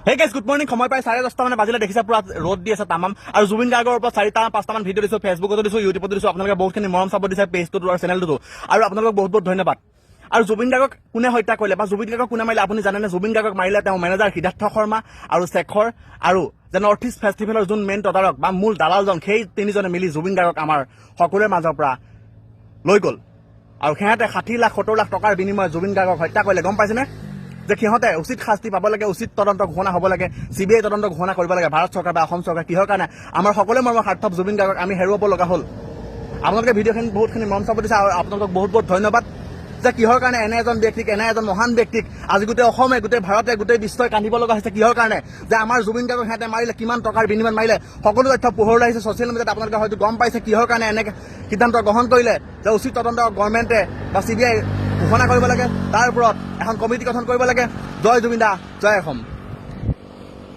Hey guys good morning. সময় পাই 10:30 মানে বাজিলে দেখিছে পুৰা ৰ'দ দি আছে তামাম। আৰু জুবিন গাৰ্গৰ ওপৰত 4-5টা মান ভিডিঅ' দিছো, ফেচবুকতো দিছো, ইউটিউবতো দিছো। আপোনালোকে বহুতখিনি মৰম চাপৰ্ট দিছে পেজটোতো আৰু চেনেলটোতো, আৰু আপোনালোকক বহুত বহুত ধন্যবাদ। আৰু জুবিন গাৰ্গক কোনে হত্যা কৰিলে বা জুবিন গাৰ্গক কোনে মাৰিলে আপুনি জানেনে? জুবিন গাৰ্গক মাৰিলে তেওঁ মেনেজাৰ সিদ্ধাৰ্থ শৰ্মা আৰু শেখৰ আৰু যে নৰ্থ ইষ্ট ফেষ্টিভেলৰ যোন মেইন তদাৰক বা মূল দালালজন, সেই তিনিজনে মিলি জুবিন গাৰ্গক আমাৰ সকলোৰে মাজৰ পৰা লৈ গ'ল। আৰু সিহঁতে 60 লাখ 70 লাখ টকাৰ বিনিময়ত জুবিন গাৰ্গক হত্যা কৰিলে। গম পাইছেনে? যে সিহঁতে উচিত শাস্তি পাব লাগে, উচিত তদন্ত ঘোষণা হ'ব লাগে, CBI তদন্ত ঘোষণা কৰিব লাগে ভাৰত চৰকাৰ বা অসম চৰকাৰ। কিহৰ কাৰণে? আমাৰ সকলোৰে মৰমৰ স্বাৰ্থ জুবিন গাৰ্গক আমি হেৰুৱাব লগা হ'ল। আপোনালোকে ভিডিঅ'খিনি বহুতখিনি মৰম চাব দিছে আৰু আপোনালোকক বহুত বহুত ধন্যবাদ। যে কিহৰ কাৰণে এনে এজন ব্যক্তিক, এনে এজন মহান ব্যক্তিক আজি গোটেই অসমে, গোটেই ভাৰতে, গোটেই বিশ্বই কান্দিব লগা হৈছে। কিহৰ কাৰণে? যে আমাৰ জুবিন গাৰ্গক সিহঁতে মাৰিলে, কিমান টকাৰ বিনিময়ত মাৰিলে, সকলো তথ্য পোহৰলৈ আহিছে ছ'চিয়েল মিডিয়াত। আপোনালোকে হয়তো গম পাইছে কিহৰ কাৰণে এনেকৈ সিদ্ধান্ত গ্ৰহণ কৰিলে। যে উচিত তদন্ত গভৰ্ণমেণ্টে বা CBI ঘোষণা কৰিব লাগে, তাৰ ওপৰত এখন কমিটি গঠন কৰিব লাগে। জয় জুবিন দা, জয় অসম।